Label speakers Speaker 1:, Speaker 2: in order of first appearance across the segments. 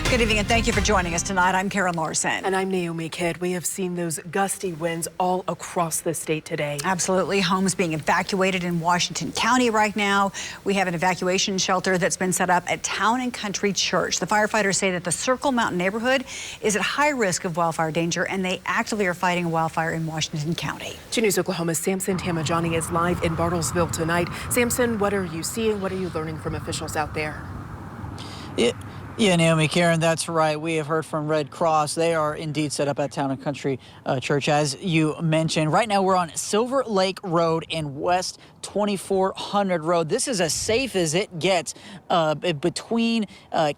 Speaker 1: Good evening and thank you for joining us tonight. I'm Karen Larson.
Speaker 2: And I'm Naomi Kidd. We have seen those gusty winds all across the state today.
Speaker 1: Absolutely. Homes being evacuated in Washington County right now. We have an evacuation shelter that's been set up at Town and Country Church. The firefighters say that the Circle Mountain neighborhood is at high risk of wildfire danger, and they actively are fighting a wildfire in Washington County.
Speaker 2: 2 News Oklahoma's Samson Tamajani is live in Bartlesville tonight. Samson, what are you seeing? What are you learning from officials out there?
Speaker 3: Yeah, Naomi, Karen, that's right. We have heard from Red Cross. They are indeed set up at Town and Country Church, as you mentioned. Right now, we're on Silver Lake Road and West 2400 Road. This is as safe as it gets between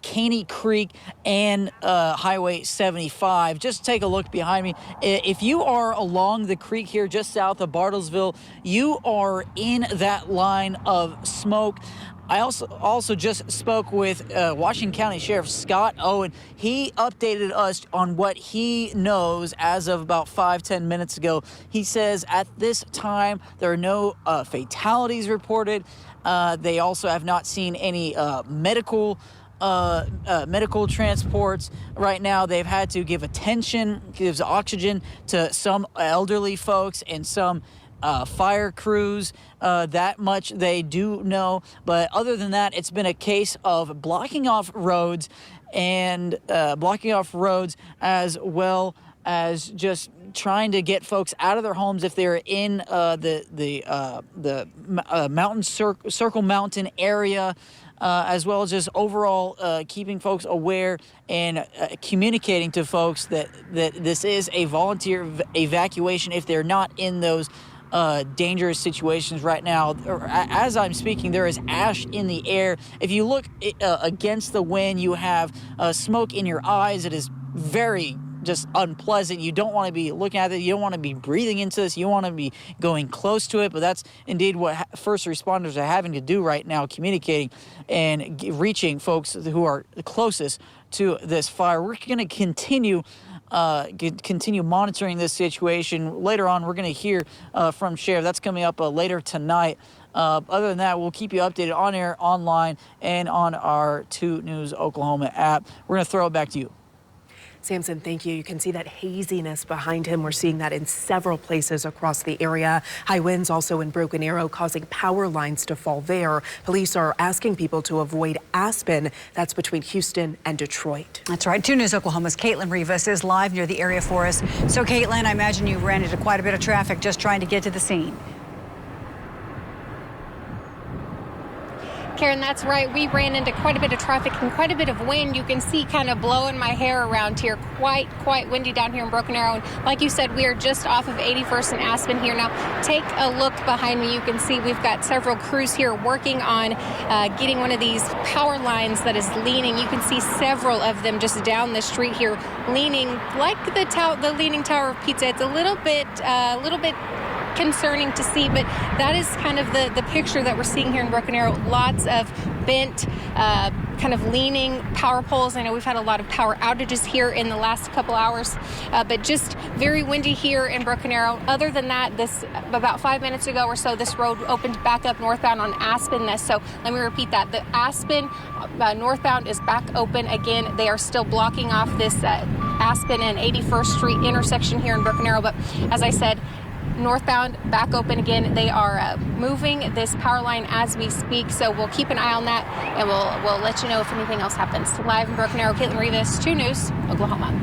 Speaker 3: Caney Creek and Highway 75. Just take a look behind me. If you are along the creek here just south of Bartlesville, you are in that line of smoke. I also just spoke with Washington County Sheriff Scott Owen. He updated us on what he knows as of about 5-10 minutes ago. He says at this time there are no fatalities reported. They also have not seen any medical transports. Right now they've had to give oxygen to some elderly folks and some fire crews. That much they do know, but other than that, it's been a case of blocking off roads as well as just trying to get folks out of their homes if they're in the mountain Circle Mountain area. As well as just overall keeping folks aware and communicating to folks that this is a volunteer evacuation if they're not in those dangerous situations right now. As I'm speaking, there is ash in the air. If you look against the wind, you have smoke in your eyes. It is very just unpleasant. You don't want to be looking at it. You don't want to be breathing into this. You want to be going close to it. But that's indeed what first responders are having to do right now, communicating and reaching folks who are closest to this fire. We're going to continue monitoring this situation. Later on, we're going to hear from Sheriff. That's coming up later tonight. Other than that, we'll keep you updated on air, online, and on our 2 News Oklahoma app. We're going to throw it back to you.
Speaker 2: Samson, thank you. You can see that haziness behind him. We're seeing that in several places across the area. High winds also in Broken Arrow causing power lines to fall there. Police are asking people to avoid Aspen. That's between Houston and Detroit.
Speaker 1: That's right. 2 News Oklahoma's Caitlin Rivas is live near the area for us. So, Caitlin, I imagine you ran into quite a bit of traffic just trying to get to the scene.
Speaker 4: Karen, that's right. We ran into quite a bit of traffic and quite a bit of wind. You can see kind of blowing my hair around here. Quite windy down here in Broken Arrow. And like you said, we are just off of 81st and Aspen here. Now, take a look behind me. You can see we've got several crews here working on getting one of these power lines that is leaning. You can see several of them just down the street here, leaning like the Leaning Tower of Pizza. It's a little bit concerning to see, but that is kind of the picture that we're seeing here in Broken Arrow. Lots of bent, kind of leaning power poles. I know we've had a lot of power outages here in the last couple hours, but just very windy here in Broken Arrow. Other than that, this about 5 minutes ago or so, this road opened back up northbound on Aspen. So let me repeat that. The Aspen northbound is back open again. They are still blocking off this Aspen and 81st Street intersection here in Broken Arrow. But as I said, northbound back open again. They are moving this power line as we speak, so we'll keep an eye on that, and we'll let you know if anything else happens. Live in Broken Arrow, Caitlin Rivas, 2 News, Oklahoma.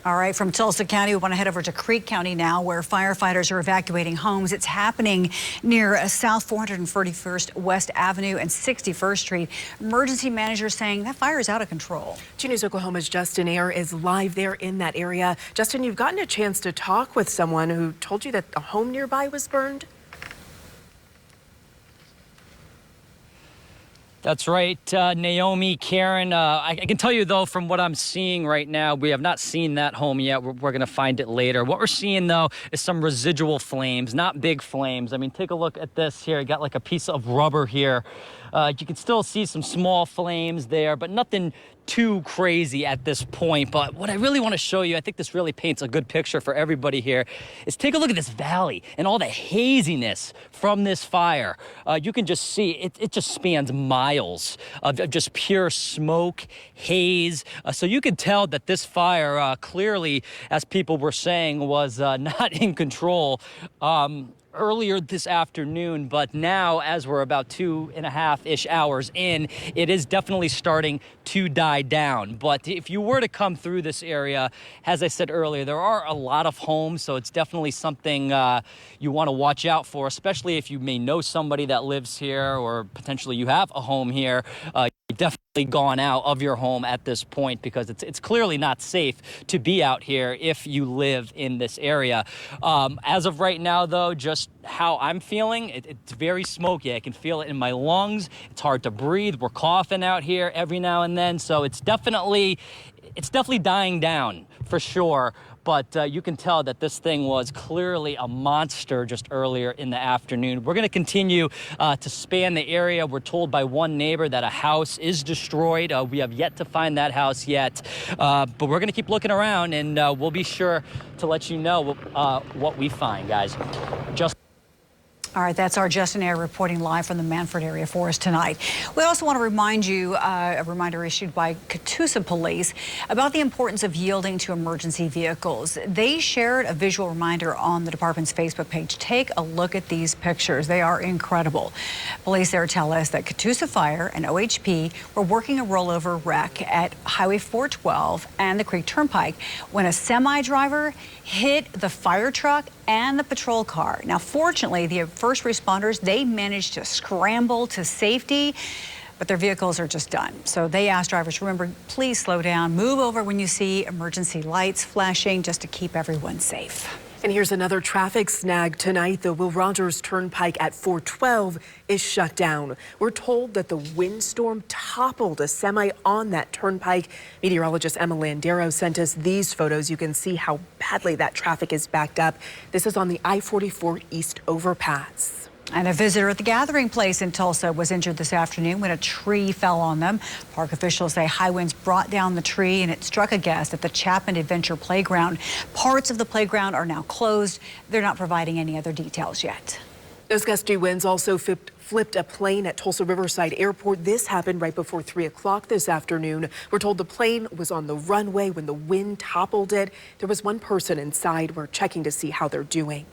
Speaker 1: All right, from Tulsa County, we want to head over to Creek County now, where firefighters are evacuating homes. It's happening near South 441st West Avenue and 61st Street. Emergency managers saying that fire is out of control.
Speaker 2: 2 News Oklahoma's Justin Ayer is live there in that area. Justin, you've gotten a chance to talk with someone who told you that a home nearby was burned?
Speaker 5: That's right, Naomi, Karen. I can tell you, though, from what I'm seeing right now, we have not seen that home yet. We're going to find it later. What we're seeing, though, is some residual flames, not big flames. I mean, take a look at this here. You got like a piece of rubber here. You can still see some small flames there, but nothing too crazy at this point. But what I really want to show you, I think this really paints a good picture for everybody here, is take a look at this valley and all the haziness from this fire. You can just see it just spans miles of just pure smoke, haze. So you can tell that this fire clearly, as people were saying, was not in control earlier this afternoon, but now, as we're about 2.5-ish hours in, it is definitely starting to die down. But if you were to come through this area, as I said earlier, there are a lot of homes, so it's definitely something you want to watch out for, especially if you may know somebody that lives here or potentially you have a home here. You've definitely gone out of your home at this point, because it's clearly not safe to be out here if you live in this area. As of right now, though, just how I'm feeling, it's very smoky. I can feel it in my lungs. It's hard to breathe. We're coughing out here every now and then, so it's definitely dying down for sure. But you can tell that this thing was clearly a monster just earlier in the afternoon. We're going to continue to span the area. We're told by one neighbor that a house is destroyed. We have yet to find that house yet. But we're going to keep looking around, and we'll be sure to let you know what we find, guys.
Speaker 1: All right, that's our Justin Air reporting live from the Manford area for us tonight. We also want to remind you, a reminder issued by Tulsa Police about the importance of yielding to emergency vehicles. They shared a visual reminder on the department's Facebook page. Take a look at these pictures. They are incredible. Police there tell us that Tulsa Fire and OHP were working a rollover wreck at Highway 412 and the Creek Turnpike when a semi driver hit the fire truck and the patrol car. Now, fortunately, the first responders, they managed to scramble to safety, but their vehicles are just done. So they asked drivers, remember, please slow down, move over when you see emergency lights flashing, just to keep everyone safe.
Speaker 2: And here's another traffic snag tonight. The Will Rogers Turnpike at 412 is shut down. We're told that the windstorm toppled a semi on that turnpike. Meteorologist Emma Landero sent us these photos. You can see how badly that traffic is backed up. This is on the I-44 East overpass.
Speaker 1: And a visitor at the Gathering Place in Tulsa was injured this afternoon when a tree fell on them. Park officials say high winds brought down the tree and it struck a guest at the Chapman Adventure Playground. Parts of the playground are now closed. They're not providing any other details yet.
Speaker 2: Those gusty winds also flipped a plane at Tulsa Riverside Airport. This happened right before 3 o'clock this afternoon. We're told the plane was on the runway when the wind toppled it. There was one person inside. We're checking to see how they're doing.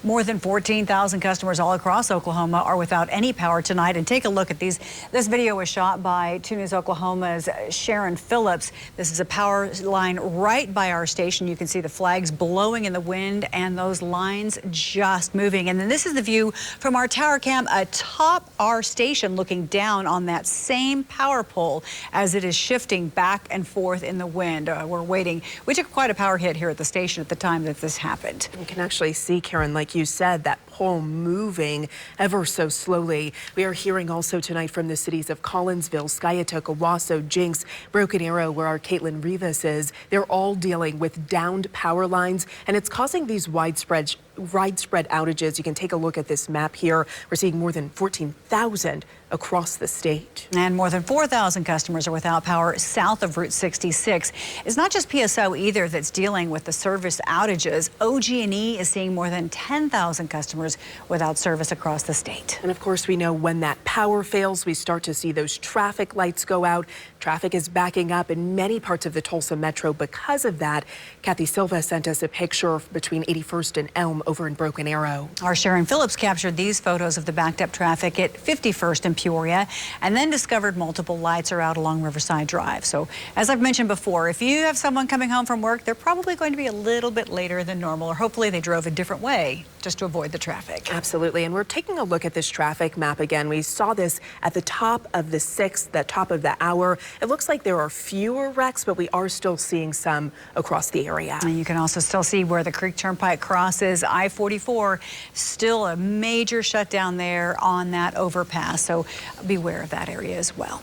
Speaker 1: More than 14,000 customers all across Oklahoma are without any power tonight. And take a look at these. This video was shot by 2 News Oklahoma's Sharon Phillips. This is a power line right by our station. You can see the flags blowing in the wind and those lines just moving. And then this is the view from our tower cam atop our station, looking down on that same power pole as it is shifting back and forth in the wind. We're waiting. We took quite a power hit here at the station at the time that this happened.
Speaker 2: You can actually see, Karen, like you said, that pole moving ever so slowly. We are hearing also tonight from the cities of Collinsville, Skiatook, Owasso, Jinx, Broken Arrow, where our Caitlin Rivas is. They're all dealing with downed power lines, and it's causing these widespread outages. You can take a look at this map here. We're seeing more than 14,000 across the state.
Speaker 1: And more than 4,000 customers are without power south of Route 66. It's not just PSO either that's dealing with the service outages. OG&E is seeing more than 10,000 customers without service across the state.
Speaker 2: And of course, we know when that power fails, we start to see those traffic lights go out. Traffic is backing up in many parts of the Tulsa metro because of that. Kathy Silva sent us a picture between 81st and Elm over in Broken Arrow.
Speaker 1: Our Sharon Phillips captured these photos of the backed up traffic at 51st and Peoria, and then discovered multiple lights are out along Riverside Drive. So as I've mentioned before, if you have someone coming home from work, they're probably going to be a little bit later than normal, or hopefully they drove a different way just to avoid the traffic.
Speaker 2: Absolutely. And we're taking a look at this traffic map again. We saw this at the top of the 6th, the top of the hour. It looks like there are fewer wrecks, but we are still seeing some across the area.
Speaker 1: And you can also still see where the Creek Turnpike crosses I-44, still a major shutdown there on that overpass. So beware of that area as well.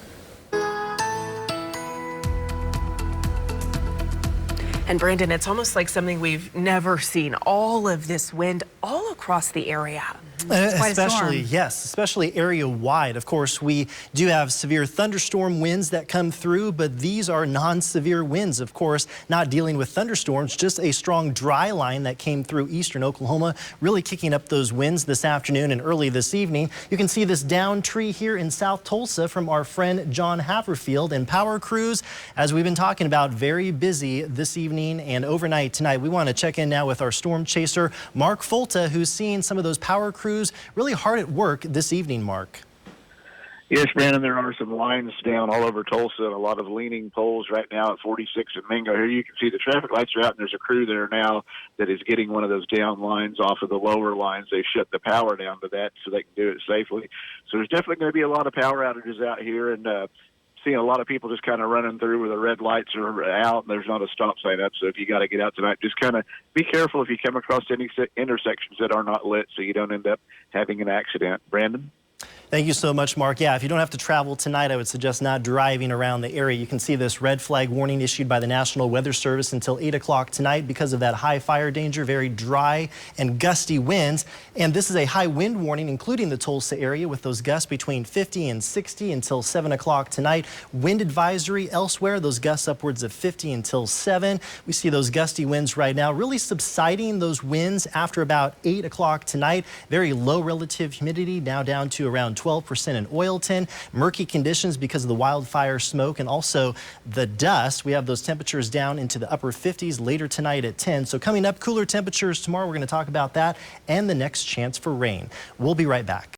Speaker 2: And Brandon, it's almost like something we've never seen. All of this wind all across the area.
Speaker 6: Especially area wide. Of course, we do have severe thunderstorm winds that come through, but these are non-severe winds. Of course, not dealing with thunderstorms, just a strong dry line that came through eastern Oklahoma, really kicking up those winds this afternoon and early this evening. You can see this down tree here in South Tulsa from our friend John Haverfield, and power crews, as we've been talking about, very busy this evening and overnight tonight. We want to check in now with our storm chaser, Mark Folta, who's seeing some of those power crews really hard at work this evening, Mark.
Speaker 7: Yes, Brandon, there are some lines down all over Tulsa, a lot of leaning poles right now at 46 and Mingo. Here you can see the traffic lights are out, and there's a crew there now that is getting one of those down lines off of the lower lines. They shut the power down to that so they can do it safely. So there's definitely going to be a lot of power outages out here, and seeing a lot of people just kind of running through where the red lights are out and there's not a stop sign up. So if you got to get out tonight, just kind of be careful if you come across any intersections that are not lit so you don't end up having an accident. Brandon?
Speaker 6: Thank you so much, Mark. Yeah, if you don't have to travel tonight, I would suggest not driving around the area. You can see this red flag warning issued by the National Weather Service until 8 o'clock tonight because of that high fire danger, very dry and gusty winds. And this is a high wind warning, including the Tulsa area, with those gusts between 50 and 60 until 7 o'clock tonight. Wind advisory elsewhere, those gusts upwards of 50 until 7. We see those gusty winds right now, really subsiding those winds after about 8 o'clock tonight. Very low relative humidity, now down to around 12% in Oilton. Murky conditions because of the wildfire smoke and also the dust. We have those temperatures down into the upper 50s later tonight at 10. So coming up, cooler temperatures tomorrow. We're going to talk about that and the next chance for rain. We'll be right back.